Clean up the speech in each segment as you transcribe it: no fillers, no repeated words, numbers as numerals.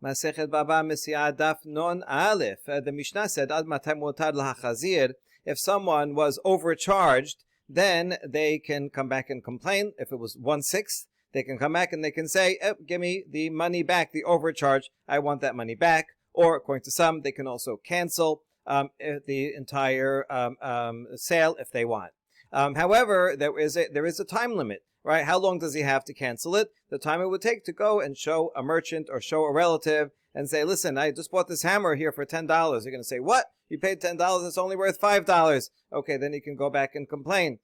Masechet Baba Mesia Daf Non Aleph. The Mishnah said, Ad matam mutar lahachazir. If someone was overcharged, then they can come back and complain. If it was 1/6, they can come back and they can say, give me the money back, the overcharge. I want that money back. Or, according to some, they can also cancel the entire sale if they want. However, there is a time limit, right? How long does he have to cancel it? The time it would take to go and show a merchant or show a relative and say, listen, I just bought this hammer here for $10. You're going to say, what? You paid $10, it's only worth $5. Okay, then you can go back and complain.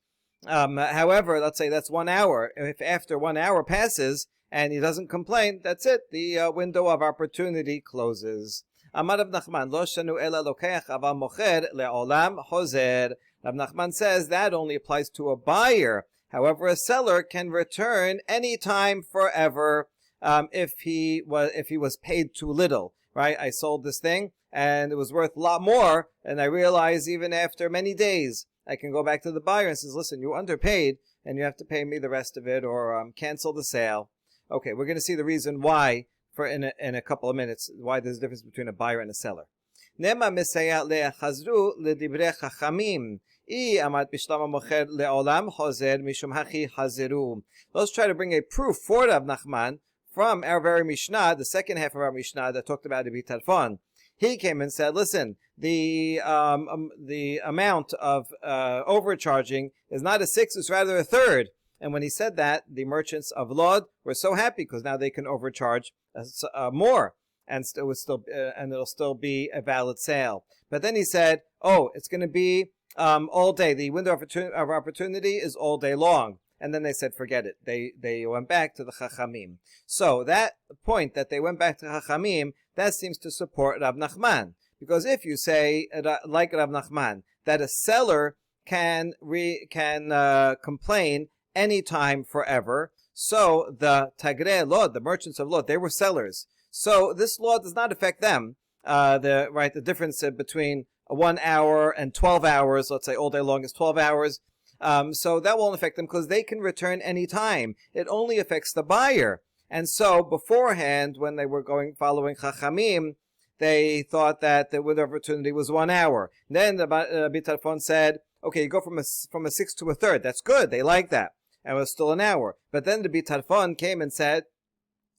However, let's say that's 1 hour. If after 1 hour passes and he doesn't complain, that's it. The window of opportunity closes. Amar Rav Nachman, lo shanu ela lokeach aval mocher le'olam hozer. Rav Nachman says that only applies to a buyer. However, a seller can return any time forever if he was paid too little. Right? I sold this thing and it was worth a lot more, and I realize even after many days, I can go back to the buyer and says, listen, you underpaid and you have to pay me the rest of it, or cancel the sale. Okay, we're going to see the reason why in a couple of minutes, why there's a difference between a buyer and a seller. Nema mesaya le'chazru ledivrei chachamim. Let's try to bring a proof for Rav Nachman from our very Mishnah, the second half of our Mishnah that talked about the bitarfon. He came and said, listen, the amount of overcharging is not 1/6, it's rather 1/3. And when he said that, the merchants of Lod were so happy because now they can overcharge more, and it'll still be a valid sale. But then he said, it's going to be all day. The window of opportunity is all day long. And then they said, forget it. They went back to the Chachamim. So that point that they went back to Chachamim, that seems to support Rav Nachman. Because if you say, like Rav Nachman, that a seller can complain anytime forever, so the Tagrei Lod, the merchants of Lod, they were sellers. So this law does not affect them. The difference between 1 hour and 12 hours, let's say all day long is 12 hours. So that won't affect them because they can return any time. It only affects the buyer. And so beforehand, when they were following Chachamim, they thought that the window of opportunity was 1 hour. Then the bitarfon said, okay, you go from a 1/6 to 1/3. That's good. They like that. And it was still an hour. But then the bitarfon came and said,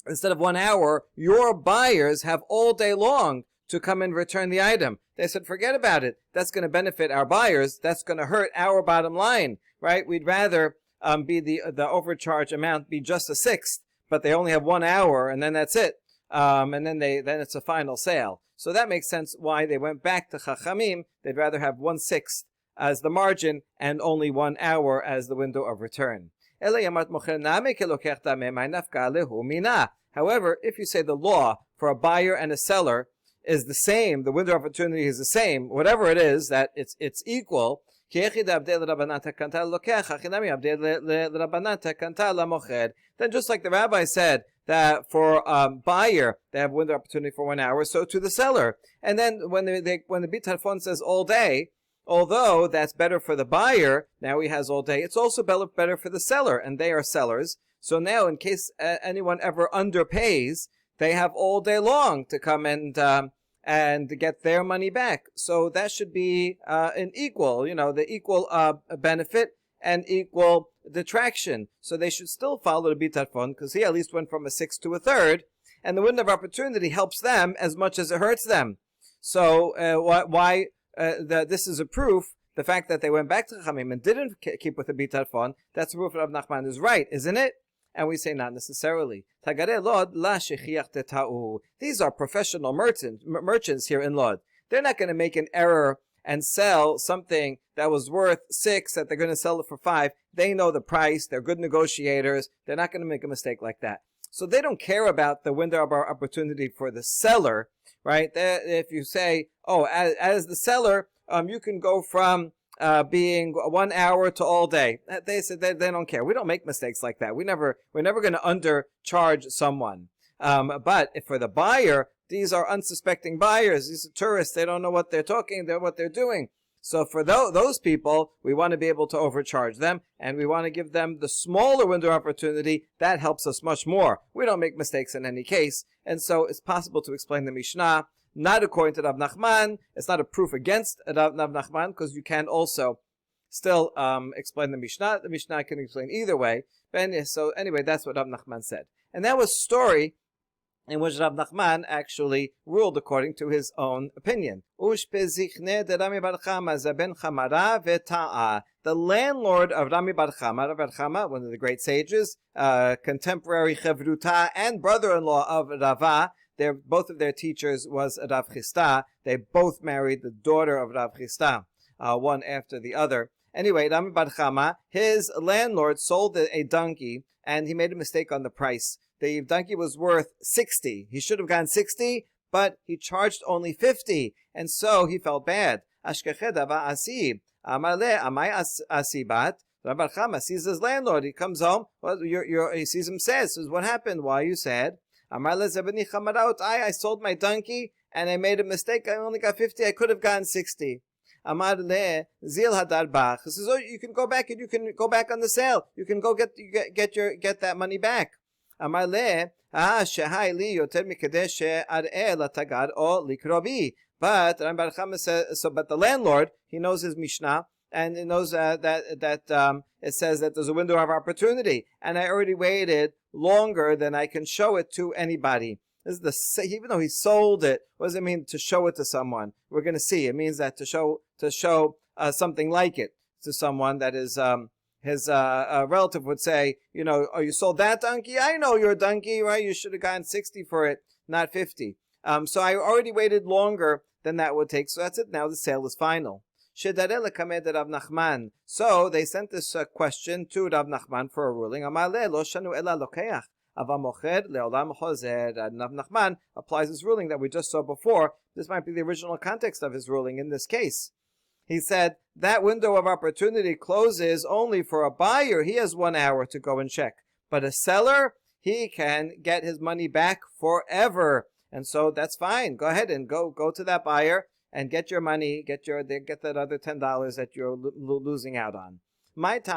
instead of 1 hour, your buyers have all day long to come and return the item. They said, forget about it. That's going to benefit our buyers. That's going to hurt our bottom line, right? We'd rather be the overcharge amount be just 1/6, but they only have 1 hour, and then that's it. And then it's a final sale. So that makes sense why they went back to Chachamim. They'd rather have 1/6 as the margin and only 1 hour as the window of return. However, if you say the law for a buyer and a seller is the same, the window of opportunity is the same, whatever it is, that it's equal, then just like the rabbi said that for buyer they have window opportunity for 1 hour, so to the seller. And then when the bitarfon says all day, although that's better for the buyer, now he has all day, it's also better for the seller, and they are sellers. So now, in case anyone ever underpays, they have all day long to come and get their money back. So that should be an equal, the equal benefit and equal detraction. So they should still follow the bitarfon because he at least went from a 1/6 to 1/3, and the window of opportunity helps them as much as it hurts them. So why this is a proof. The fact that they went back to Chachamim and didn't keep with the bitarfon, that's a proof that Rav Nachman is right, isn't it? And we say not necessarily. These are professional merchants here in Lod. They're not going to make an error and sell something that was worth 6 that they're going to sell it for 5. They know the price. They're good negotiators. They're not going to make a mistake like that. So they don't care about the window of opportunity for the seller, right? If you say, as the seller, you can go from being 1 hour to all day. They said they don't care. We don't make mistakes like that. We're never going to undercharge someone. But if for the buyer, these are unsuspecting buyers. These are tourists. They don't know what they're doing. So for those people, we want to be able to overcharge them, and we want to give them the smaller window of opportunity. That helps us much more. We don't make mistakes in any case, and so it's possible to explain the Mishnah not according to Rav Nachman. It's not a proof against Rav Nachman, because you can also still explain the Mishnah. The Mishnah can explain either way. So anyway, that's what Rav Nachman said. And that was a story in which Rav Nachman actually ruled according to his own opinion. The landlord of Rami Bar Chama, one of the great sages, contemporary Chevruta, and brother-in-law of Rava, both of their teachers was Rav Chisda. They both married the daughter of Rav Chisda, one after the other. Anyway, Rami Bar Chama, his landlord sold a donkey, and he made a mistake on the price. The donkey was worth 60. He should have gotten 60, but he charged only 50, and so he felt bad. Rabbi Chama sees his landlord. He comes home. He sees him sad. Says, "What happened? Why are you sad?" I sold my donkey and I made a mistake. I only got 50. I could have gotten 60. He says, "Oh, you can go back and you can go back on the sale. You can go get that money back." But Rabbi Bar Chama says, but the landlord, he knows his Mishnah, and he knows that it says that there's a window of opportunity, and I already waited longer than I can show it to anybody. This is even though he sold it, what does it mean to show it to someone? We're going to see. It means that to show something like it to someone that is his relative would say, oh, you sold that donkey? I know your donkey, right? You should have gotten 60 for it, not 50. So I already waited longer than that would take. So that's it. Now the sale is final. So they sent this question to Rav Nachman for a ruling. Rav Nachman applies this ruling that we just saw before. This might be the original context of his ruling in this case. He said that window of opportunity closes only for a buyer. He has 1 hour to go and check. But a seller, he can get his money back forever. And so that's fine. Go ahead and go to that buyer and get your money, get that other $10 that you're losing out on. What's the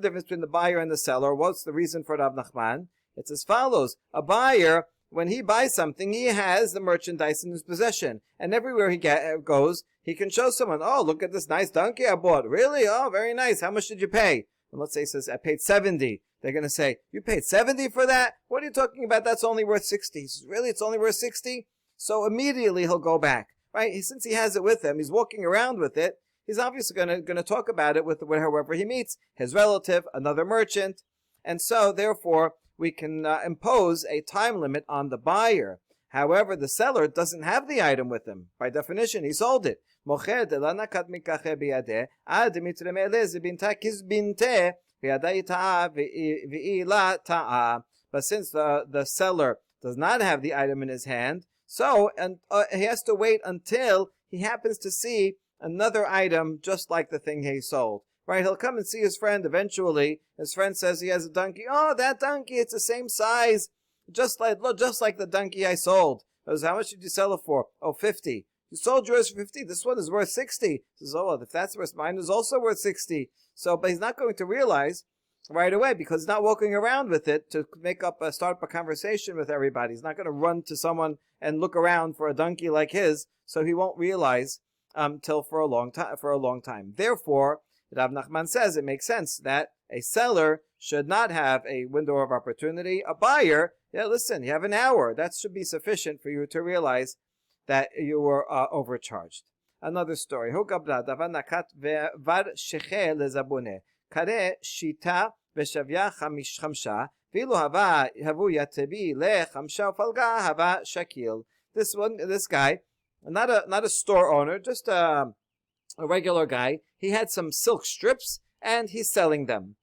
difference between the buyer and the seller? What's the reason for Rav Nachman? It's as follows. A buyer, when he buys something, he has the merchandise in his possession. And everywhere he goes, he can show someone, oh, look at this nice donkey I bought. Really? Oh, very nice. How much did you pay? And let's say he says, I paid 70. They're going to say, you paid 70 for that? What are you talking about? That's only worth 60. He says, really? It's only worth 60? So immediately he'll go back, right? Since he has it with him, he's walking around with it. He's obviously going to talk about it with whoever he meets, his relative, another merchant. And so, therefore, we can impose a time limit on the buyer. However, the seller doesn't have the item with him. By definition, he sold it. But since the seller does not have the item in his hand, so he has to wait until he happens to see another item just like the thing he sold. Right? He'll come and see his friend eventually. His friend says he has a donkey. Oh, that donkey, it's the same size, just like the donkey I sold. How much did you sell it for? Oh, 50. You sold yours for 50. This one is worth 60. He says, oh, well, if that's worth, mine is also worth 60. So, but he's not going to realize right away because he's not walking around with it to start up a conversation with everybody. He's not going to run to someone and look around for a donkey like his, so he won't realize till for a long time. Therefore, Rav Nachman says it makes sense that a seller should not have a window of opportunity. A buyer, listen, you have an hour. That should be sufficient for you to realize that you were overcharged. Another story. This guy, not a store owner, just a regular guy. He had some silk strips and he's selling them.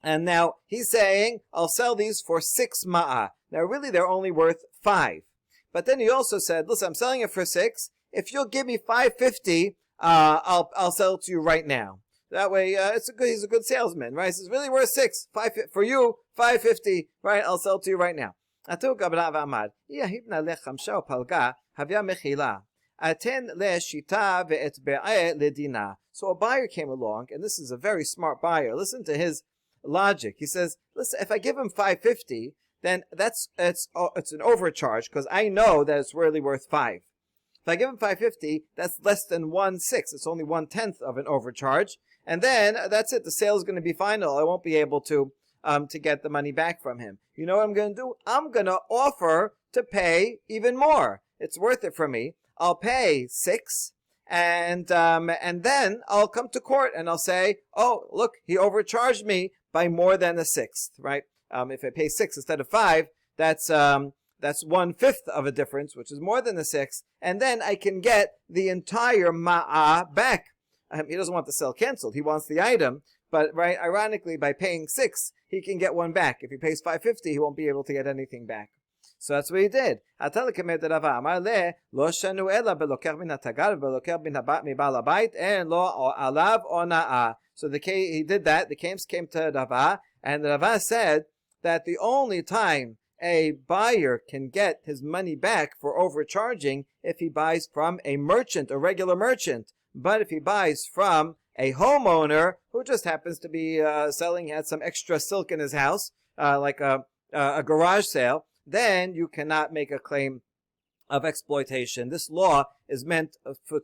And now he's saying, I'll sell these for 6 ma'ah. Now really they're only worth 5. But then he also said, listen, I'm selling it for 6. If you'll give me $5.50, I'll sell it to you right now. That way, he's a good salesman, right? He says, really worth 6. For you, $5.50, right? I'll sell it to you right now. Atu Gabrav Amar, Yahibna lechamsha palga, havya mechila. Aten le shita ve'et be'e ledina. So a buyer came along, and this is a very smart buyer. Listen to his logic. He says, listen, if I give him 550, then it's an overcharge, because I know that it's really worth 5. If I give him 550, that's less than 1/6. It's only 1/10 of an overcharge. And then that's it. The sale is going to be final. I won't be able to get the money back from him. You know what I'm going to do? I'm going to offer to pay even more. It's worth it for me. I'll pay 6, and then I'll come to court and I'll say, oh, look, he overcharged me by more than 1/6, right? If I pay 6 instead of 5, that's 1/5 of a difference, which is more than 1/6, and then I can get the entire ma'ah back. He doesn't want the sale canceled. He wants the item, but right, ironically, by paying 6, he can get one back. If he pays 550, he won't be able to get anything back. So that's what he did. So he did that. The case came to Rava, and Rava said that the only time a buyer can get his money back for overcharging if he buys from a merchant, a regular merchant. But if he buys from a homeowner who just happens to be selling, had some extra silk in his house, like a garage sale, then you cannot make a claim of exploitation. This law is meant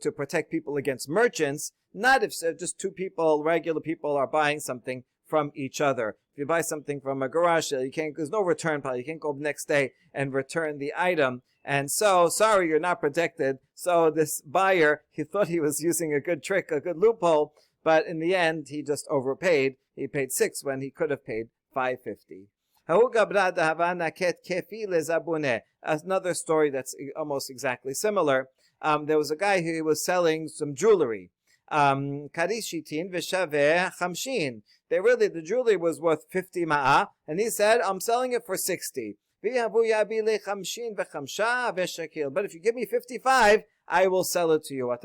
to protect people against merchants, not if just two people, regular people, are buying something from each other. If you buy something from a garage sale, there's no return policy. You can't go next day and return the item. And so, sorry, you're not protected. So this buyer, he thought he was using a good trick, a good loophole, but in the end, he just overpaid. He paid 6 when he could have paid 550. Another story that's almost exactly similar. There was a guy who was selling some jewelry. The jewelry was worth 50 ma'ah, and he said, I'm selling it for 60. But if you give me 55, I will sell it to you. A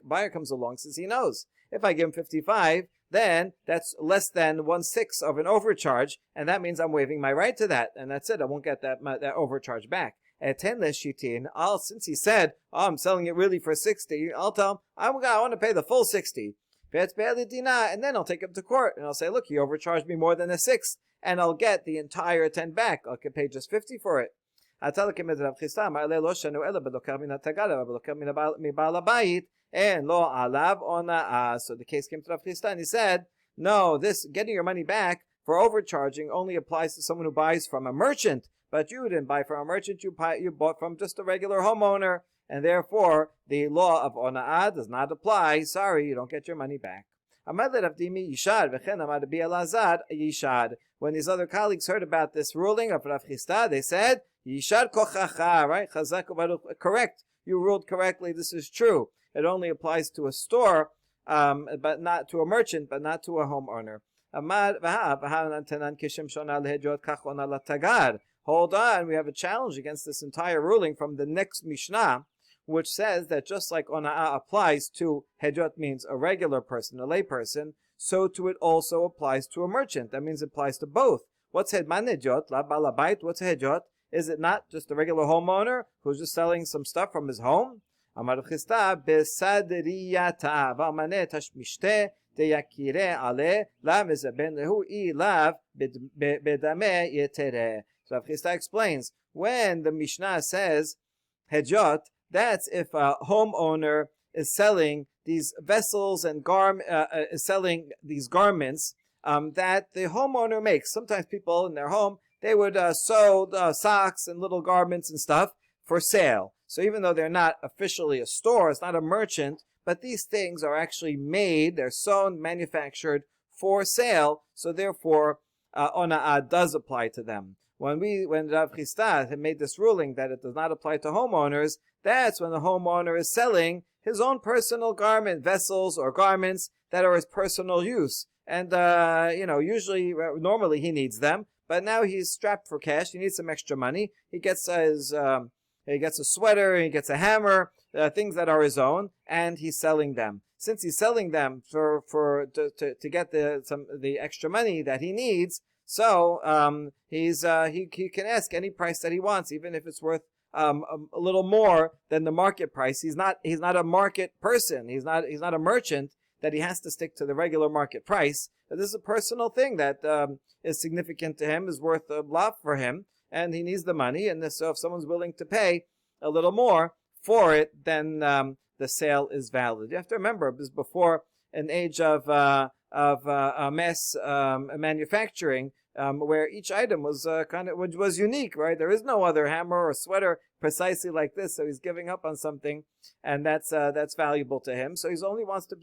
buyer comes along, says he knows. If I give him 55, then that's less than 1/6 of an overcharge, and that means I'm waiving my right to that, and that's it. I won't get that overcharge back. Since he said, oh, I'm selling it really for 60, I'll tell him, I want to pay the full 60. And then I'll take him to court, and I'll say, look, he overcharged me more than 1/6, and I'll get the entire 10 back. I can pay just 50 for it. So the case came to Rav Chisda, and he said, no, this getting your money back for overcharging only applies to someone who buys from a merchant, but you didn't buy from a merchant, you bought from just a regular homeowner, and therefore the law of ona'ah does not apply. Sorry, you don't get your money back. When these other colleagues heard about this ruling of Rav Chisda, they said, Yishar kochacha, right? Correct. You ruled correctly. This is true. It only applies to a store, but not to a merchant, but not to a homeowner. Hold on, we have a challenge against this entire ruling from the next Mishnah, which says that just like ona'ah applies to hedjot, means a regular person, a lay person, so to it also applies to a merchant. That means it applies to both. What's hedman hedjot? La balabait. What's hedjot? Is it not just a regular homeowner who's just selling some stuff from his home? Amar Rav Chisda besadriyata v'amane tashmishte teyakire ale la mezaben lehu ilav bedame yetere. So Rav Chisda explains, when the Mishnah says hedjot, that's if a homeowner is selling these vessels and selling these garments that the homeowner makes. Sometimes people in their home, they would sew socks and little garments and stuff for sale. So even though they're not officially a store, it's not a merchant, but these things are actually made, they're sewn, manufactured for sale, so therefore ona'ah does apply to them. When Rav Chisda had made this ruling that it does not apply to homeowners, that's when the homeowner is selling his own personal garment, vessels or garments that are his personal use. And, usually, normally he needs them, but now he's strapped for cash. He needs some extra money. He gets his He gets a sweater, he gets a hammer, things that are his own, and he's selling them. Since he's selling them to get the extra money that he needs, so he can ask any price that he wants, even if it's worth a little more than the market price. He's not a market person. He's not a merchant that he has to stick to the regular market price. But this is a personal thing that is significant to him, is worth a lot for him, and he needs the money. And so if someone's willing to pay a little more for it, then the sale is valid. You have to remember, it was before an age of mass manufacturing, where each item was was unique, right? There is no other hammer or sweater precisely like this, so he's giving up on something, and that's valuable to him. So he's only wants to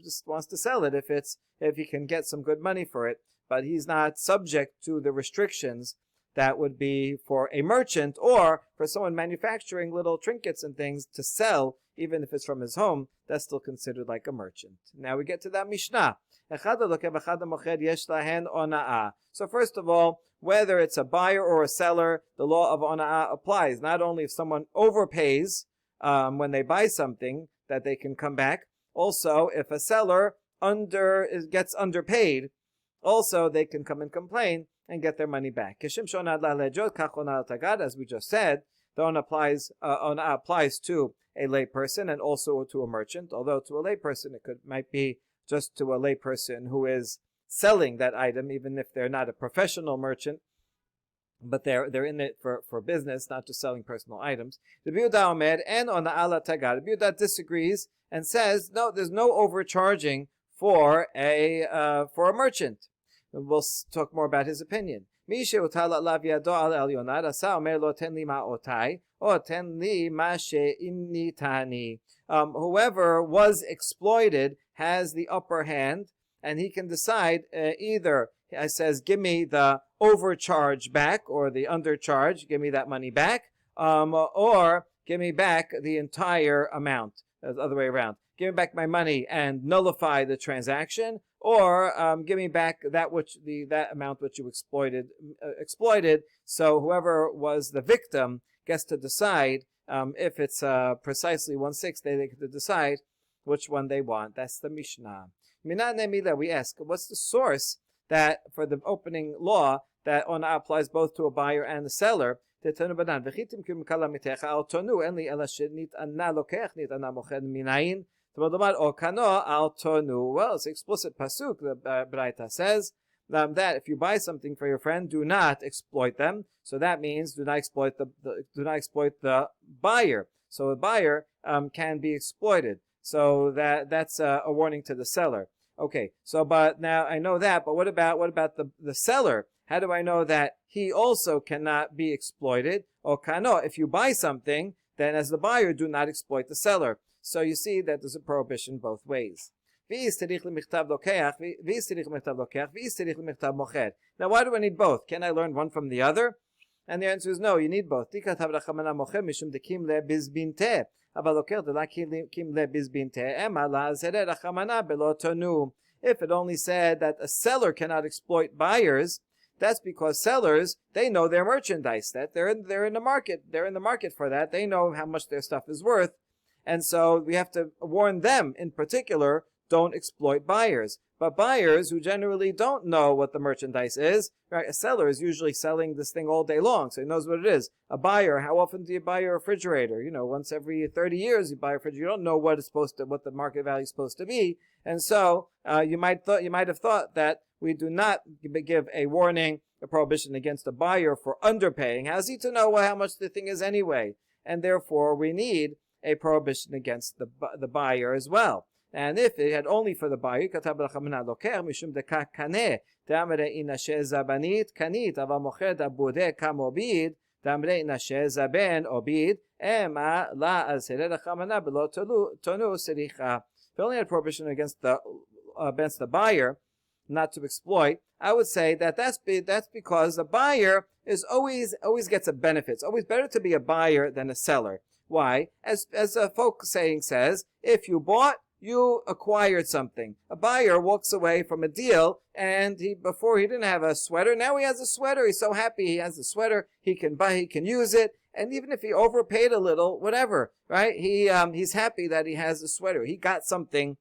sell it if he can get some good money for it, but he's not subject to the restrictions that would be for a merchant or for someone manufacturing little trinkets and things to sell, even if it's from his home. That's still considered like a merchant. Now we get to that Mishnah. So first of all, whether it's a buyer or a seller, the law of ona'ah applies. Not only if someone overpays when they buy something, that they can come back. Also, if a seller gets underpaid, also they can come and complain and get their money back. As we just said, the ona'ah applies to a layperson and also to a merchant. Although to a layperson might be just to a layperson who is selling that item, even if they're not a professional merchant, but they're in it for business, not just selling personal items. The Biuda Omed and ona'ah la tagad. The Biuda disagrees and says, no, there's no overcharging for a merchant. And we'll talk more about his opinion. Whoever was exploited has the upper hand, and he can decide either, he says, give me the overcharge back or the undercharge, give me that money back, or give me back the entire amount, the other way around. Give me back my money and nullify the transaction, or give me back that amount which you exploited. So whoever was the victim gets to decide if it's precisely 1/6. They get to decide which one they want. That's the Mishnah. We ask, what's the source that for the opening law that ona'ah applies both to a buyer and a seller? Well, it's explicit pasuk. The Braita says that if you buy something for your friend, do not exploit them. So that means do not exploit the buyer. So the buyer can be exploited. So that's a warning to the seller. Okay. So, but now I know that. But what about the seller? How do I know that he also cannot be exploited? Or kano, if you buy something, then as the buyer, do not exploit the seller. So you see that there's a prohibition both ways. Now why do I need both? Can I learn one from the other? And the answer is no, you need both. If it only said that a seller cannot exploit buyers, that's because sellers, they know their merchandise, that they're in the market. They're in the market for that. They know how much their stuff is worth. And so we have to warn them in particular, don't exploit buyers. But buyers who generally don't know what the merchandise is, right? A seller is usually selling this thing all day long, so he knows what it is. A buyer, how often do you buy a refrigerator? Once every 30 years you buy a refrigerator. You don't know what the market value is supposed to be. And so you might have thought that we do not give a warning, a prohibition against a buyer for underpaying. How's he to know how much the thing is anyway? And therefore we need a prohibition against the buyer as well. And if it had only for the buyer, if only had prohibition against the buyer not to exploit, I would say that's because the buyer is always gets a benefit. It's always better to be a buyer than a seller. Why? As a folk saying says, if you bought, you acquired something. A buyer walks away from a deal, and before he didn't have a sweater, now he has a sweater. He's so happy he has a sweater. He can buy, he can use it, And even if he overpaid a little, whatever, right? He's happy that he has a sweater. He got something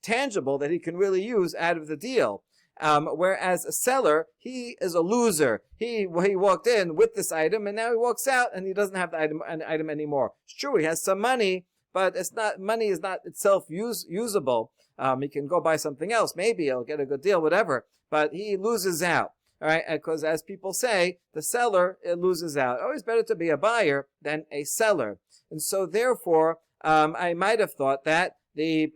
tangible that he can really use out of the deal. Whereas a seller, he is a loser. He walked in with this item, and now he walks out and he doesn't have the item anymore. It's true, he has some money, but money is not itself usable. He can go buy something else. Maybe he'll get a good deal, whatever. But he loses out. All right, because as people say, the seller loses out. Always better to be a buyer than a seller. And so therefore, I might have thought that the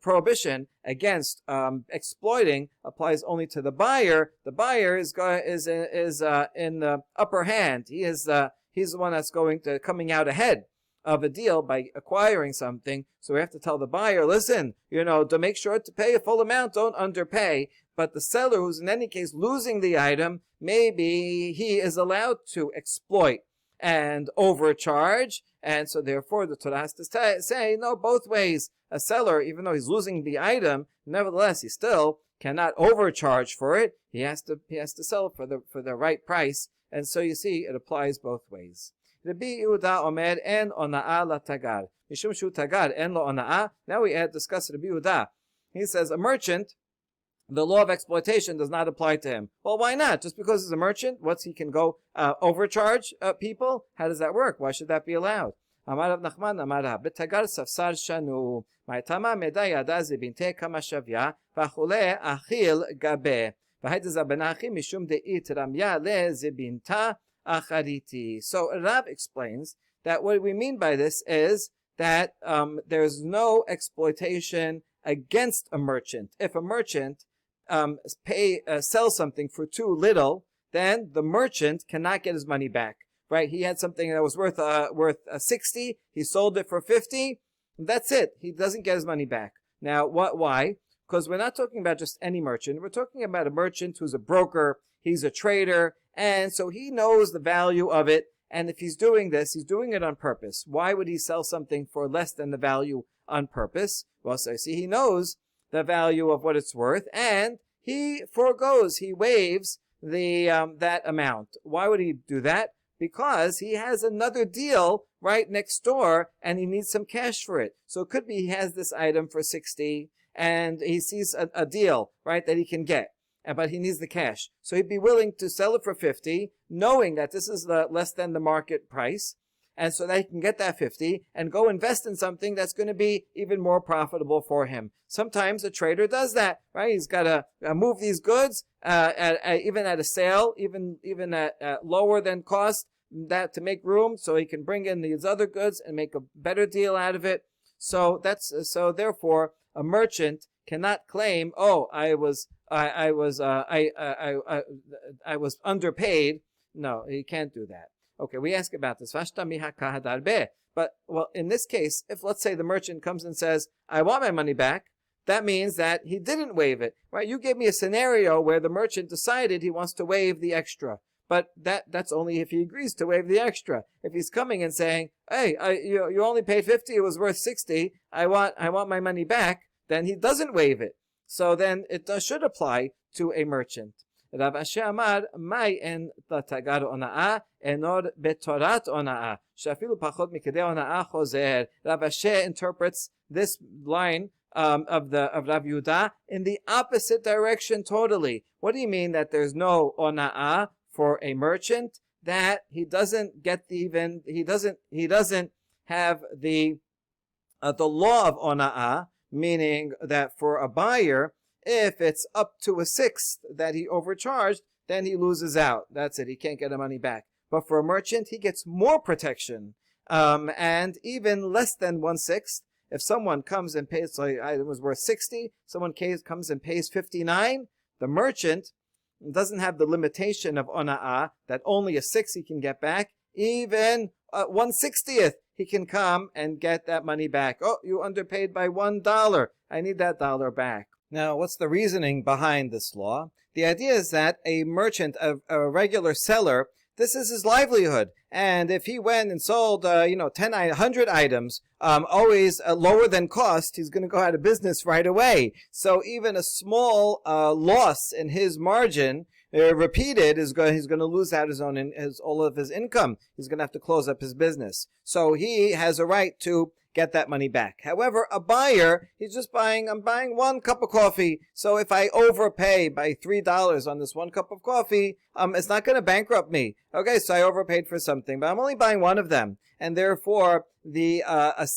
prohibition against exploiting applies only to the buyer. The buyer is in the upper hand. He's the one that's coming out ahead of a deal by acquiring something. So we have to tell the buyer, listen, to make sure to pay a full amount, don't underpay. But the seller, who's in any case losing the item, maybe he is allowed to exploit and overcharge. And so therefore the Torah has to say, no, both ways. A seller, even though he's losing the item, nevertheless, he still cannot overcharge for it. He has to sell it for the right price. And so you see, it applies both ways. Rabbi Yehuda omer en ona'a la tagar. Mishum shu tagar en lo ona'a. Now we discuss Rabbi Yehuda. He says a merchant, the law of exploitation does not apply to him. Well, why not? Just because he's a merchant, he can go overcharge people? How does that work? Why should that be allowed? Amar Rav Nachman Amar betagar safsar shanu ma'itama meda yada zebinte kama shavya v'achule achil gabe v'hayda zabenachi mishum de'it ramya le zebinta achariti. So Rav explains that what we mean by this is that there's no exploitation against a merchant. If a merchant sell something for too little, then the merchant cannot get his money back. Right? He had something that was worth 60. He sold it for 50. That's it. He doesn't get his money back. Now, why? Because we're not talking about just any merchant. We're talking about a merchant who's a broker. He's a trader, and so he knows the value of it. And if he's doing this, he's doing it on purpose. Why would he sell something for less than the value on purpose? Well, so see, he knows the value of what it's worth, and he waives that amount. Why would he do that? Because he has another deal right next door and he needs some cash for it. So it could be he has this item for 60 and he sees a deal, right, that he can get, but he needs the cash. So he'd be willing to sell it for 50, knowing that this is less than the market price, and so that he can get that 50 and go invest in something that's going to be even more profitable for him. Sometimes a trader does that, right? He's got to move these goods even at a sale, even at lower than cost, that to make room so he can bring in these other goods and make a better deal out of it. So therefore a merchant cannot claim, oh, I was underpaid. No, he can't do that. Okay, we ask about this. But, well, in this case, if let's say the merchant comes and says, I want my money back, that means that he didn't waive it, right? You gave me a scenario where the merchant decided he wants to waive the extra. But that's only if he agrees to waive the extra. If he's coming and saying, hey, you only paid 50, it was worth 60, I want my money back, then he doesn't waive it. So then it should apply to a merchant. Rav Ashi Amar, Mai en tagar ona'a enor betorat ona'a shafilu pachot mikdei ona'a chozer. Rav Ashi interprets this line of Rav Yehuda in the opposite direction totally. What do you mean that there's no ona'a for a merchant? That he doesn't have the law of ona'a, meaning that for a buyer, if it's up to a sixth that he overcharged, then he loses out. That's it. He can't get the money back. But for a merchant, he gets more protection. And even less than 1/6. If someone comes and pays, so it was worth 60, someone comes and pays 59, the merchant doesn't have the limitation of ona'ah, that only a 6 he can get back. Even 1/60th, he can come and get that money back. Oh, you underpaid by $1. I need that dollar back. Now, what's the reasoning behind this law? The idea is that a merchant, a regular seller, this is his livelihood. And if he went and sold, 100 items, always lower than cost, he's going to go out of business right away. So even a small loss in his margin repeated, he's going to lose out all of his income. He's going to have to close up his business. So he has a right to get that money back. However, a buyer, I'm buying 1 cup of coffee. So if I overpay by $3 on this 1 cup of coffee, it's not going to bankrupt me. Okay, so I overpaid for something, but I'm only buying 1 of them. And therefore, a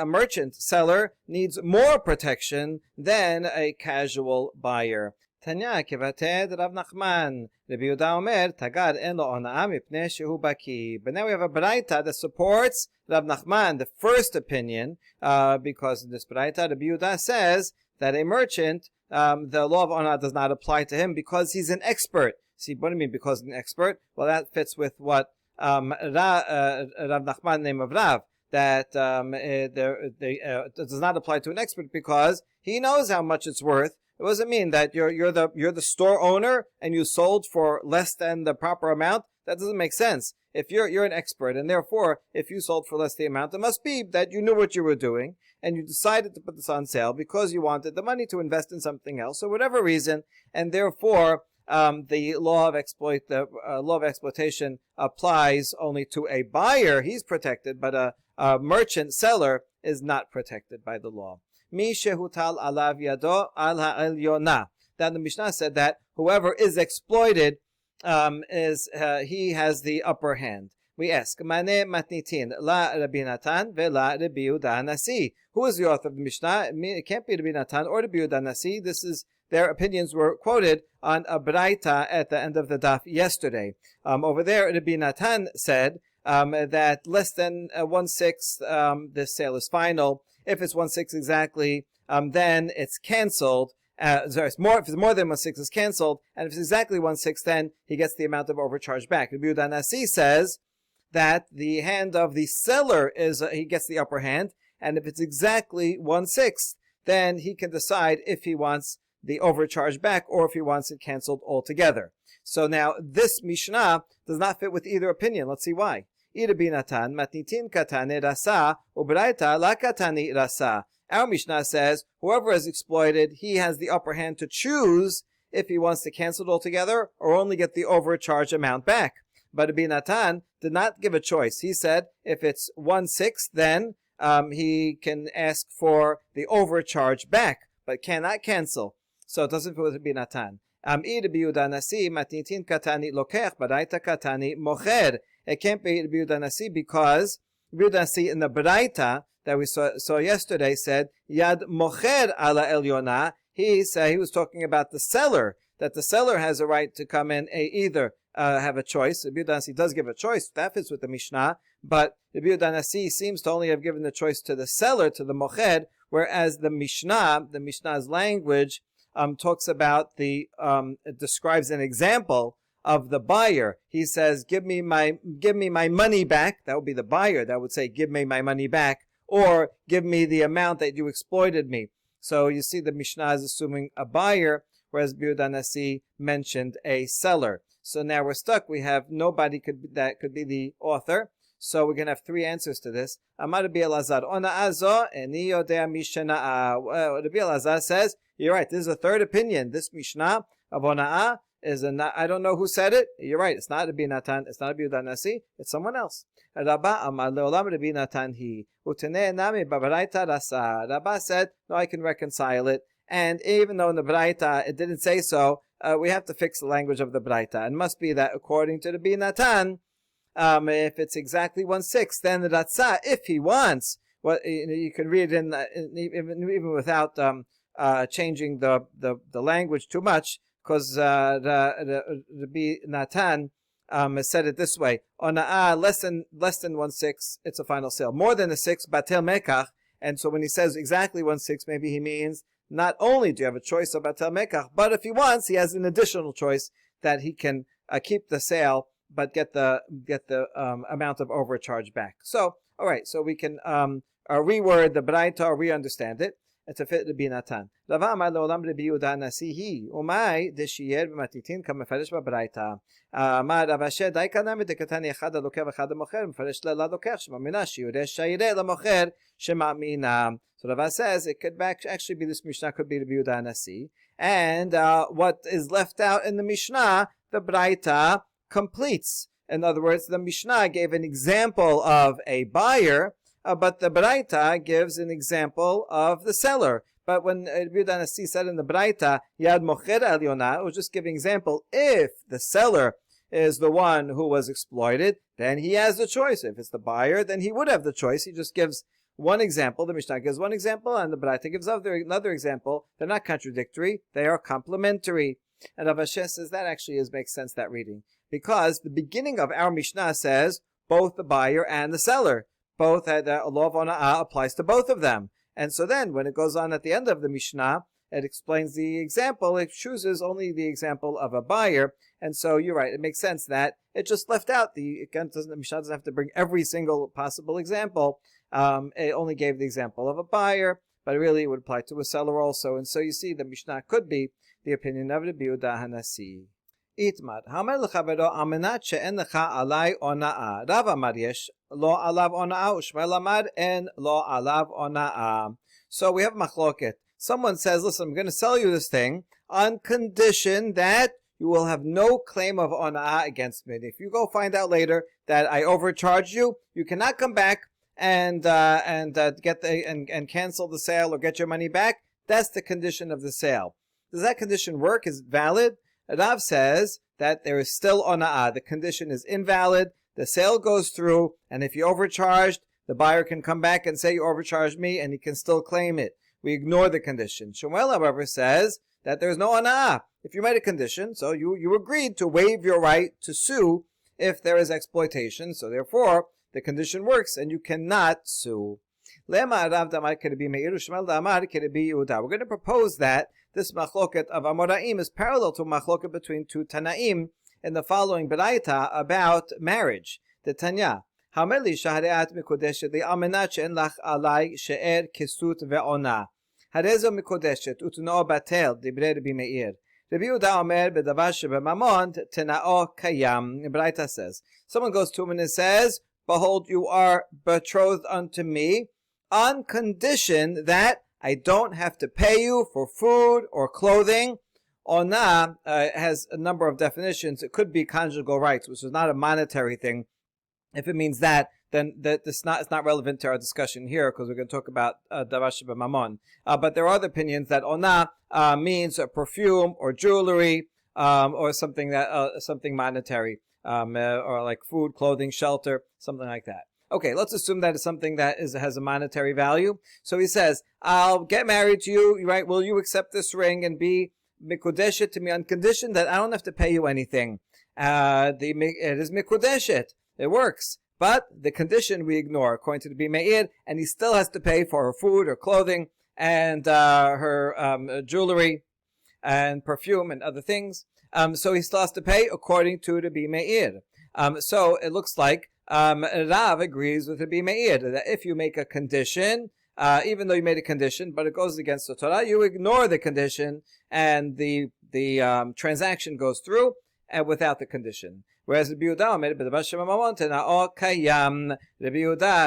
merchant seller needs more protection than a casual buyer. Tanya kevated Rav Nachman. Rabbi Yehuda Omer, Tagad en lo ona'ah mipnei shehu baki. But now we have a braita that supports Rav Nachman, the first opinion, because in this braita, Rabbi Yehuda says that a merchant, the law of ona'ah does not apply to him because he's an expert. See, what do you mean because he's an expert? Well, that fits with what Rav Nachman, name of Rav, that it does not apply to an expert because he knows how much it's worth. It doesn't mean that you're the store owner and you sold for less than the proper amount. That doesn't make sense. If you're an expert, and therefore if you sold for less the amount, it must be that you knew what you were doing and you decided to put this on sale because you wanted the money to invest in something else, or whatever reason, and therefore the law of exploitation applies only to a buyer. He's protected, but a merchant seller is not protected by the law. Mi shehutal alav yado al ha'elyona. Then the Mishnah said that whoever is exploited he has the upper hand. We ask, Mane matnitin la Rabbi Natan ve'la Rabbi Yehuda Nasi. Who is the author of the Mishnah? It can't be Rabbi Natan or Rabbi Yehuda Nasi. Their opinions were quoted on a braita at the end of the daf yesterday. Over there, Rabbi Natan said that less than 1/6, this sale is final. If it's 1/6 exactly, then it's canceled. If it's more than 1/6, it's canceled. And if it's exactly 1/6, then he gets the amount of overcharge back. Rabbi Yehuda Nasi says that the hand of the seller he gets the upper hand. And if it's exactly 1/6, then he can decide if he wants the overcharge back or if he wants it canceled altogether. So now this Mishnah does not fit with either opinion. Let's see why. Binatan matnitin katane rasa ubraita la katani rasa. Our Mishnah says whoever is exploited, he has the upper hand to choose if he wants to cancel it altogether or only get the overcharge amount back. But Binatan did not give a choice. He said if it's 1/6, then he can ask for the overcharge back, but cannot cancel. So it doesn't fit with Binatan. It can't be Rabbi Yehuda Nasi because Rabbi Yehuda Nasi in the Braita that we saw yesterday said Yad Mocher ala Elyona. He was talking about the seller, that the seller has a right to come in either have a choice. Rabbi Yehuda Nasi does give a choice. That fits with the Mishnah, but Rabbi Yehuda Nasi seems to only have given the choice to the seller, to the Mocher, whereas the Mishnah's language talks about it describes an example of the buyer. He says, give me my money back. That would be the buyer that would say, give me my money back, or give me the amount that you exploited me. So you see the Mishnah is assuming a buyer, whereas Rabbi Yehuda Nasi mentioned a seller. So now we're stuck. We have nobody that could be the author. So we're going to have 3 answers to this. Amar Rabbi Elazar, ona'azo eni yodea mishana'a. Rabbi Elazar says, you're right, this is a third opinion. This Mishnah of ona'ah I don't know who said it. You're right, it's not Rabbi Natan, it's not Rabbi Yehuda Nasi, it's someone else. Rabba amar leolam Rabbi Natan hi. Utenei nami b'baraita rasa. Rabba said, no, I can reconcile it. And even though in the Braita it didn't say so, we have to fix the language of the Braita. It must be that according to Rabbi Natan, if it's exactly 1/6, then the Ratza, if he wants, you can read it even without changing the language too much, because Rabbi Natan said it this way: ona'ah less than 1/6, it's a final sale. More than 1/6, batel mekach. And so when he says exactly 1/6, maybe he means not only do you have a choice of batel mekach, but if he wants, he has an additional choice that he can keep the sale but get the amount of overcharge back. So all right, so we can reword the Braita or re-understand it. to fit Rabbi Natan. Rava Amar Leolam Rabbi Yehuda Nasihi Umay Deshiyer B'Matitin Kamefresh B'Braita. Amar Rav Asher Daikanami Dekatani Echad Lokeh V'Echad Mocher Mefresh Le'la Lokech Shemamina Shiureh Shayireh LaMocher Shemamina. So Rava says it could actually be this Mishnah could be Rabbi Yehuda Nasi, and what is left out in the Mishnah, the Braita completes. In other words, the Mishnah gave an example of a buyer, but the Braita gives an example of the seller. But when Rabbi Yehuda Nasi said in the Braita, Yad Mocher Elyona, it was just giving example. If the seller is the one who was exploited, then he has the choice. If it's the buyer, then he would have the choice. He just gives one example. The Mishnah gives one example, and the Braita gives another example. They're not contradictory. They are complementary. And Rav Asher says that actually makes sense, that reading. Because the beginning of our Mishnah says both the buyer and the seller. Both the law of ona'ah applies to both of them. And so then when it goes on at the end of the Mishnah, it explains the example. It chooses only the example of a buyer. And so you're right. It makes sense that it just left out the Mishnah doesn't have to bring every single possible example. It only gave the example of a buyer, but really it would apply to a seller also. And so you see the Mishnah could be the opinion of Rabbi Yehuda Hanasi. Itmar, Hamer l'chavero amenat she'en lecha alai ona'ah. Rav amar yesh lo alav ona'ah, u'shmuel amar en lo alav ona'ah. So we have machloket. Someone says, listen, I'm going to sell you this thing on condition that you will have no claim of ona'ah against me. If you go find out later that I overcharged you, you cannot come back and cancel the sale or get your money back. That's the condition of the sale. Does that condition work? Is it valid? Rav says that there is still ona'ah. The condition is invalid. The sale goes through, and if you overcharged, the buyer can come back and say you overcharged me, and he can still claim it. We ignore the condition. Shmuel, however, says that there is no ona'ah. If you made a condition, so you agreed to waive your right to sue if there is exploitation, so therefore the condition works and you cannot sue. We're going to propose that this machloket of Amoraim is parallel to a machloket between two Tanaim in the following Beraita about marriage. The Tanya, Hameli shahareat mikodeshet li'amenat she'en lach alai she'er kesut ve'ona. Harezo mikodeshet utno batel dibre Rabbi Meir. Rabbi Yehuda omer bedavar shebemamon tenao kayam. Beraita says, someone goes to him and says, behold, you are betrothed unto me on condition that I don't have to pay you for food or clothing. Ona has a number of definitions. It could be conjugal rights, which is not a monetary thing. If it means that, then it's not relevant to our discussion here because we're going to talk about davar shebemamon. But there are other opinions that ona means a perfume or jewelry or something monetary, or like food, clothing, shelter, something like that. Okay, let's assume that it's something that has a monetary value. So he says, I'll get married to you, right? Will you accept this ring and be mikudeshet to me on condition that I don't have to pay you anything? It is mikudeshet. It works. But the condition we ignore, according to the Meir, and he still has to pay for her food, her clothing, and her jewelry, and perfume, and other things. So he still has to pay according to the Meir. So it looks like Rav agrees with the Meir that if you make a condition, even though you made a condition, but it goes against the Torah, you ignore the condition, and the transaction goes through without the condition. Whereas Rabbi Yehuda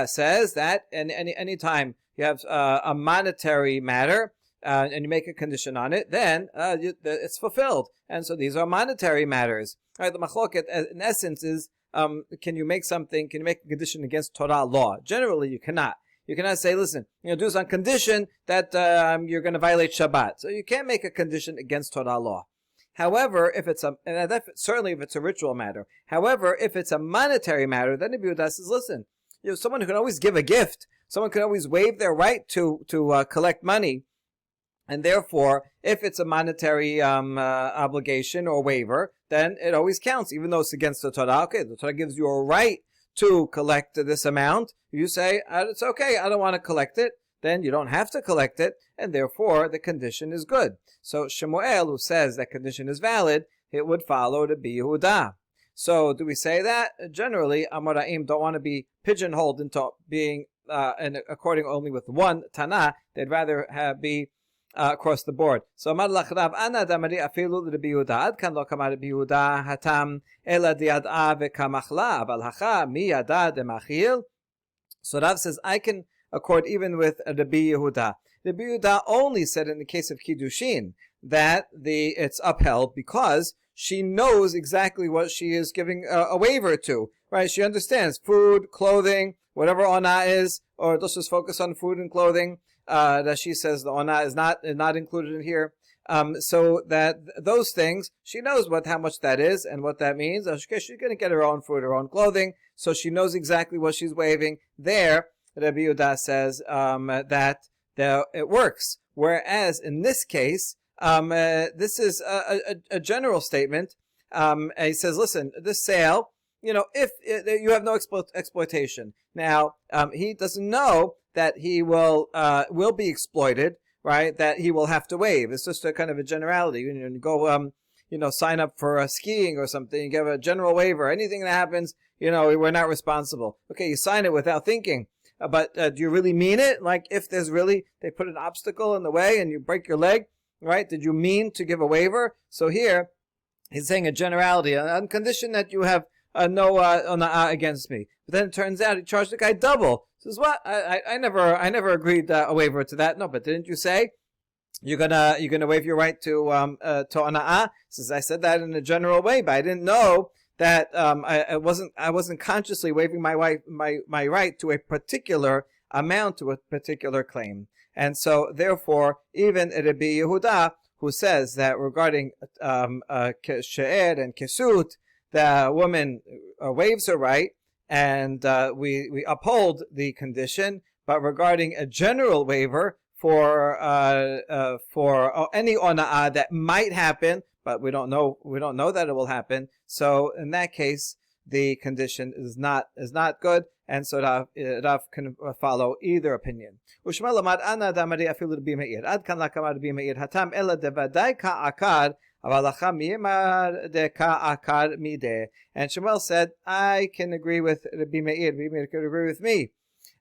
says that any time you have a monetary matter and you make a condition on it, then it's fulfilled. And so these are monetary matters. All right, the machloket in essence is, can you make a condition against Torah law? Generally, you cannot. You cannot say, listen, do this on condition that you're going to violate Shabbat. So you can't make a condition against Torah law. However, if it's certainly if it's a ritual matter. However, if it's a monetary matter, then Rabbi Yehuda says, listen, someone who can always give a gift, someone can always waive their right to collect money, and therefore, if it's a monetary obligation or waiver, then it always counts, even though it's against the Torah. Okay, the Torah gives you a right to collect this amount. You say, it's okay, I don't want to collect it. Then you don't have to collect it, and therefore the condition is good. So Shemuel, who says that condition is valid, it would follow to be Yehuda. So do we say that? Generally, Amoraim don't want to be pigeonholed into being and according only with one Tana, they'd rather be across the board. So Amar lach Rav Ana damari afilu Rabbi Yehuda ad kan lo kamar Rabbi Yehuda hatam ela diad'a vekamachla aval hacha mi yada demachil. So Rav says I can accord even with Rabbi Yehuda. Rabbi Yehuda only said in the case of Kiddushin that it's upheld because she knows exactly what she is giving a waiver to, right? She understands food, clothing, whatever ona is, or let's just focus on food and clothing. That she says the ona is not included in here. So that those things, she knows how much that is and what that means. She's going to get her own food, her own clothing, so she knows exactly what she's waiving. There, Rabbi Yehuda says that it works. Whereas in this case, this is a general statement. He says, listen, this sale, if you have no exploitation. Now, he doesn't know that he will be exploited, right? That he will have to waive. It's just a kind of a generality. You go, sign up for skiing or something. You give a general waiver. Anything that happens, we're not responsible. Okay, you sign it without thinking. But do you really mean it? Like, if there's really, they put an obstacle in the way and you break your leg, right? Did you mean to give a waiver? So here, he's saying a generality, on condition that you have no ona'ah against me. But then it turns out he charged the guy double. He says, what? I never agreed a waiver to that. No, but didn't you say you're gonna waive your right to ona'ah? Says, I said that in a general way, but I didn't know that I wasn't consciously waiving my right to a particular amount, to a particular claim. And so therefore, even Rabbi Yehuda, who says that regarding she'er and kesut, the woman waives her right, and we uphold the condition. But regarding a general waiver for any ona'ah that might happen, but we don't know that it will happen. So in that case, the condition is not good, and so Rav can follow either opinion. And Shemuel said, I can agree with Rabbi Meir. Rabbi Meir could agree with me.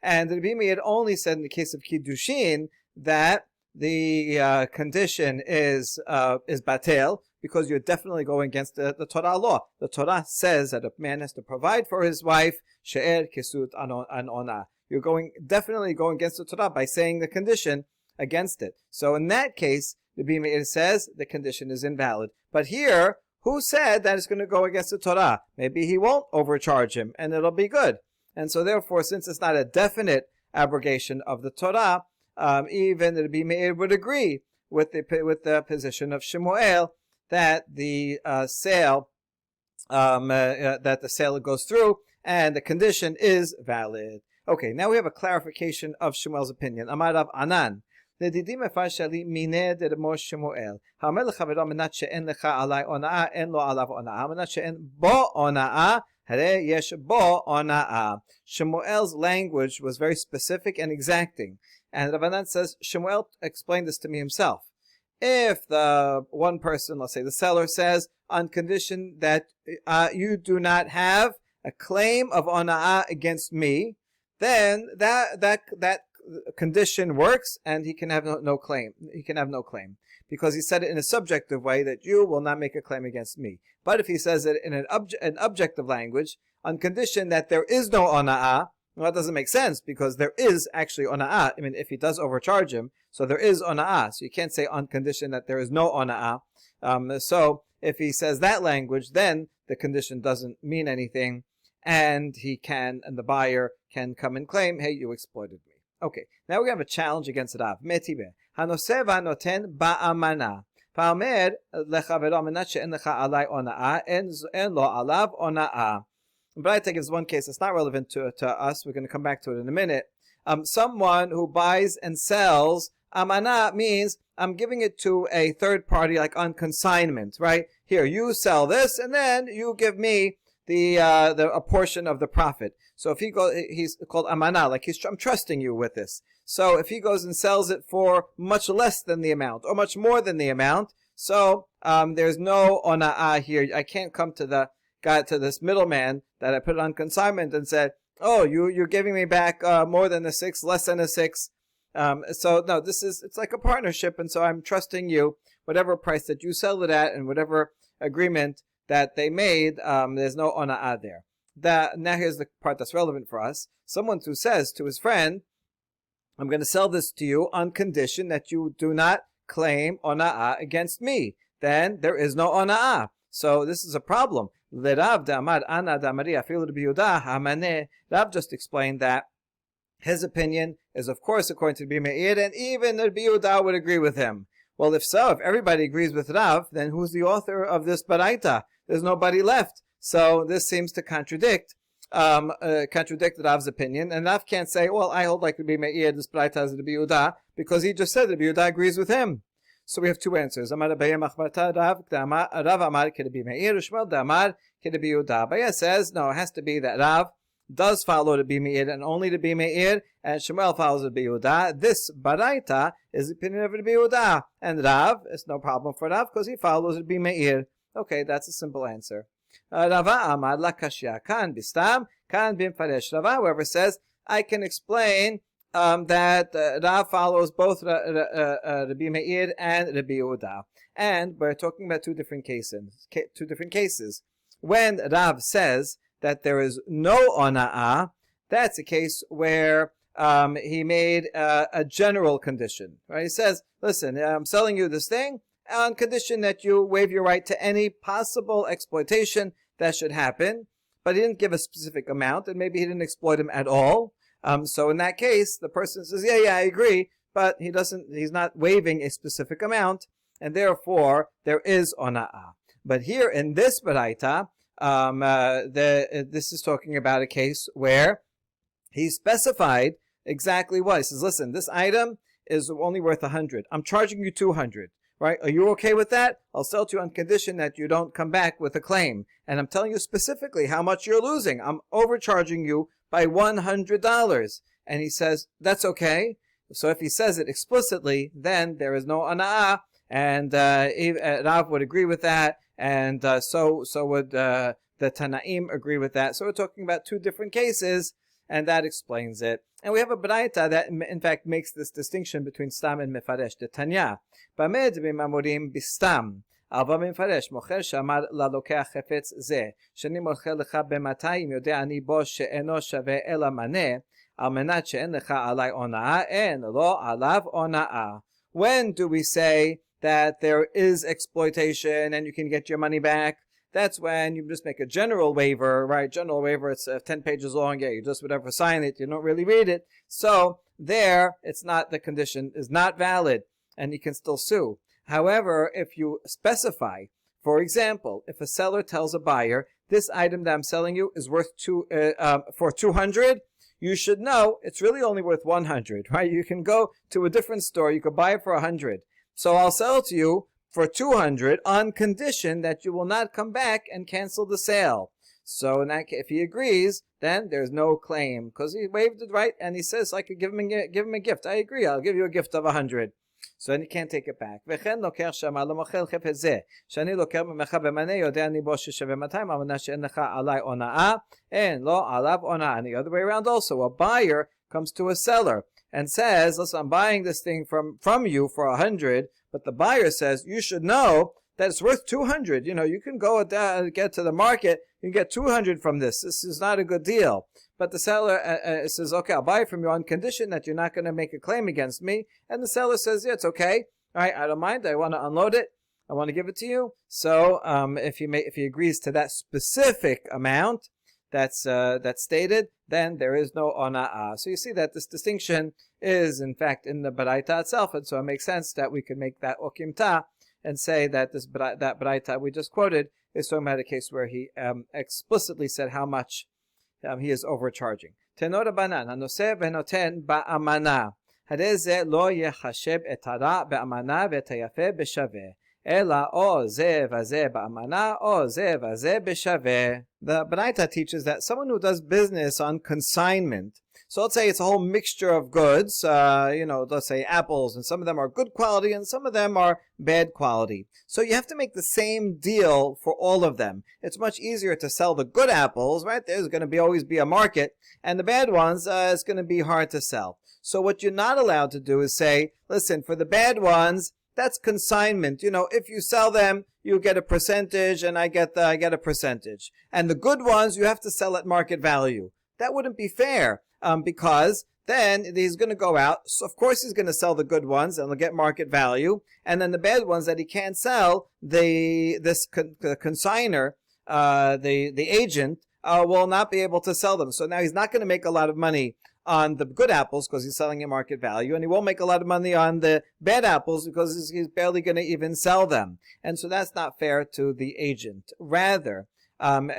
And Rabbi Meir only said in the case of Kiddushin that the condition is batel, because you're definitely going against the Torah law. The Torah says that a man has to provide for his wife she'er, kesut, and ona. You're definitely going against the Torah by saying the condition against it. So in that case, Rabbi Meir says the condition is invalid. But here, who said that it's going to go against the Torah? Maybe he won't overcharge him, and it'll be good. And so therefore, since it's not a definite abrogation of the Torah, even Rabbi Meir would agree with the position of Shemuel that the sale goes through and the condition is valid. Okay, now we have a clarification of Shemuel's opinion. Amar Rav Anan. לדידי מפרשלי מיני דרמו שמואל. האומר לחברו מנת שאין לך עלי הונאה, אין לו עליו הונאה. מנת שאין בו הונאה, הרי יש בו הונאה. Shemuel's language was very specific and exacting. And Rav Anan says, Shemuel explained this to me himself. If the one person, let's say the seller, says, on condition that you do not have a claim of ona'ah against me, then that condition works, and he can have no claim. He can have no claim because he said it in a subjective way that you will not make a claim against me. But if he says it in an objective language, on condition that there is no ona'ah, well, that doesn't make sense because there is actually ona'ah. I mean, if he does overcharge him, so there is ona'ah. So you can't say on condition that there is no ona'ah. So if he says that language, then the condition doesn't mean anything, and the buyer can come and claim, hey, you exploited me. Okay, now we have a challenge against Rav. Metibe. Hanoseh v'hanoten ba'amana. Fa'omer lechavero menat she'en lecha alai ona'ah, en lo alav ona'ah. But I think it's one case. It's not relevant to us. We're going to come back to it in a minute. Someone who buys and sells, amana means I'm giving it to a third party, like on consignment, right? Here, you sell this, and then you give me a portion of the profit. So if he's called amana, like I'm trusting you with this. So if he goes and sells it for much less than the amount, or much more than the amount, so there's no ona'ah here. I can't come to this middleman that I put it on consignment and said, oh, you're giving me back more than a 6, less than a 6. So no, it's like a partnership, and so I'm trusting you. Whatever price that you sell it at, and whatever agreement that they made, there's no ona'ah there. Now here's the part that's relevant for us. Someone who says to his friend, I'm going to sell this to you on condition that you do not claim ona'ah against me. Then there is no ona'ah. So this is a problem. Rav just explained that his opinion is, of course, according to Rabbi Meir, and even Rabbi Yehuda would agree with him. Well, if so, if everybody agrees with Rav, then who's the author of this baraita? There's nobody left. So this seems to contradict Rav's opinion, and Rav can't say, well, I hold like Rabbi Meir, this baraita is Rabbi Yehuda, because he just said Rabbi Yehuda agrees with him. So we have two answers. Amar Abaye machbarta Rav amar ke Rabbi Meir, Shmuel amar ke Rabbi Yehuda. Abaye says, no, it has to be that Rav does follow Rabbi Meir and only Rabbi Meir, and Shmuel follows Rabbi Yehuda. This baraita is the opinion of Rabbi Yehuda, and Rav, it's no problem for Rav because he follows Rabbi Meir. Okay, that's a simple answer. Rava amar la kashya kan bistam kan bimfaresh. Rava, however, says I can explain that Rav follows both Rabbi Meir and Rabbi Yehuda, and we're talking about two different cases. When Rav says that there is no ona'ah, that's a case where he made a general condition. Right? He says, listen, I'm selling you this thing on condition that you waive your right to any possible exploitation that should happen, but he didn't give a specific amount, and maybe he didn't exploit him at all. So in that case, the person says, yeah, I agree, but he's not waiving a specific amount, and therefore there is ona'ah. But here in this baraita, this is talking about a case where he specified exactly what. He says, listen, this item is only worth 100. I'm charging you 200. Right? Are you okay with that? I'll sell to you on condition that you don't come back with a claim. And I'm telling you specifically how much you're losing. I'm overcharging you by $100. And he says, that's okay. So if he says it explicitly, then there is no ana'ah. And Rav would agree with that. And so would the Tanaim agree with that. So we're talking about two different cases. And that explains it. And we have a baraita that, in fact, makes this distinction between stam and mefaresh. The Tanya, b'med b'mamurim b'stam, alva mefaresh mocher shamar lalokeh chefetz ze, sheni mocher lecha b'matayim yodeh ani bo she'eno shaveh ela maneh, al menat she'en lecha alai ona'ah, en lo alav ona'ah. When do we say that there is exploitation and you can get your money back? That's when you just make a general waiver, right? General waiver, it's 10 pages long. Yeah, you just whatever sign it. You don't really read it. So there, it's not, the condition is not valid and you can still sue. However, if you specify, for example, if a seller tells a buyer, this item that I'm selling you is worth for 200, you should know it's really only worth 100, right? You can go to a different store. You could buy it for 100. So I'll sell it to you for 200 on condition that you will not come back and cancel the sale. So in that case, if he agrees, then there's no claim because he waived it, right? And he says I could give him a gift. I agree. I'll give you a gift of 100. So then he can't take it back. And the other way around also, a buyer comes to a seller and says, listen, I'm buying this thing from you for 100, but the buyer says, you should know that it's worth 200. You know, you can go get to the market, you can get 200 from this. This is not a good deal. But the seller says, okay, I'll buy it from you on condition that you're not going to make a claim against me. And the seller says, yeah, it's okay. All right, I don't mind. I want to unload it. I want to give it to you. So if he agrees to that specific amount that's stated, then there is no ona'ah. So you see that this distinction is, in fact, in the baraita itself, and so it makes sense that we could make that okimta and say that that baraita we just quoted is talking about a case where he explicitly said how much he is overcharging. Tenor banan hanoseh v'noten ba'amana hadeh lo yechashev et hara ba'amana v'et hayafeh b'shaveh. Ela o ze v'zeh ba'amana o ze v'zeh b'shaveh. The Baraita teaches that someone who does business on consignment, So let's say it's a whole mixture of goods, let's say apples, and some of them are good quality and some of them are bad quality. So you have to make the same deal for all of them. It's much easier to sell the good apples, right? There's going to always be a market, and the bad ones, it's going to be hard to sell. So what you're not allowed to do is say, listen, for the bad ones, that's consignment. If you sell them, you get a percentage, and I get a percentage. And the good ones, you have to sell at market value. That wouldn't be fair, because then he's going to go out. So of course, he's going to sell the good ones, and he'll get market value. And then the bad ones that he can't sell, the consigner, the agent, will not be able to sell them. So now he's not going to make a lot of money on the good apples because he's selling at market value, and he won't make a lot of money on the bad apples because he's barely going to even sell them. And so that's not fair to the agent. Rather, rather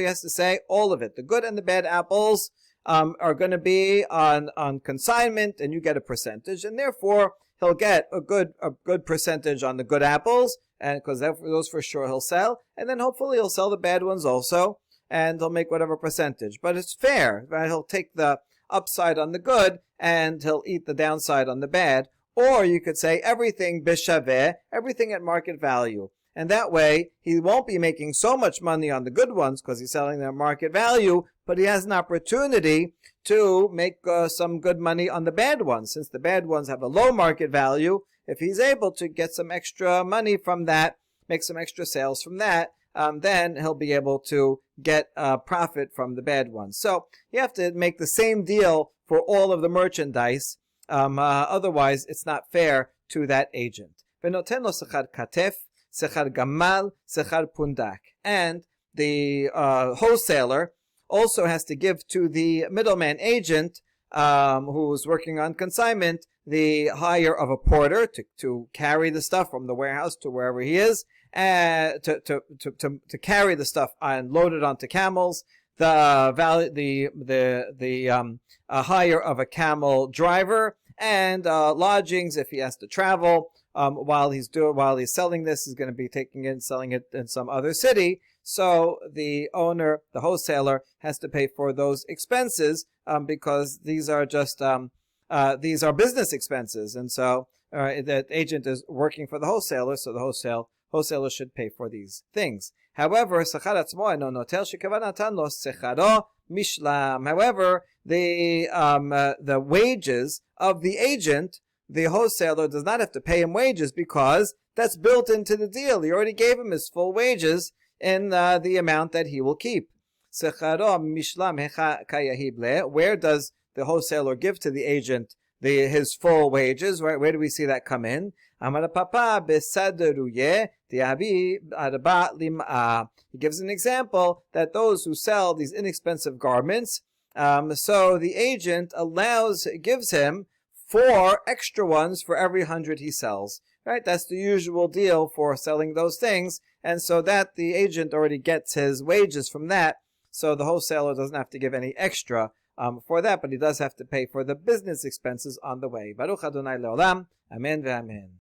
he has to say all of it. The good and the bad apples are going to be on consignment, and you get a percentage, and therefore he'll get a good percentage on the good apples, and because those for sure he'll sell, and then hopefully he'll sell the bad ones also, and he'll make whatever percentage. But it's fair, right? He'll take the upside on the good, and he'll eat the downside on the bad. Or you could say everything bishaveh, everything at market value. And that way, he won't be making so much money on the good ones because he's selling them at market value, but he has an opportunity to make some good money on the bad ones. Since the bad ones have a low market value, if he's able to get some extra money from that, make some extra sales from that, then he'll be able to get profit from the bad ones. So you have to make the same deal for all of the merchandise. Otherwise, it's not fair to that agent. V'noten lo sechar katef, sechar gamal, sechar pundak. And the wholesaler also has to give to the middleman agent who's working on consignment the hire of a porter to carry the stuff from the warehouse to wherever he is, and to carry the stuff and load it onto camels. The hire of a camel driver, and lodgings if he has to travel. While he's selling this, he's going to be taking it and selling it in some other city. So the owner, the wholesaler, has to pay for those expenses because these are just these are business expenses, and so the agent is working for the wholesaler, so the wholesaler should pay for these things. However, However, the wages of the agent, the wholesaler does not have to pay him wages because that's built into the deal. He already gave him his full wages in the amount that he will keep. Where does the wholesaler give to the agent his full wages? Right? Where do we see that come in? He gives an example that those who sell these inexpensive garments, so the agent gives him 4 extra ones for every 100 he sells. Right? That's the usual deal for selling those things, and so that the agent already gets his wages from that, so the wholesaler doesn't have to give any extra for that, but he does have to pay for the business expenses on the way. Baruch Adonai Leolam. Amen ve'amen.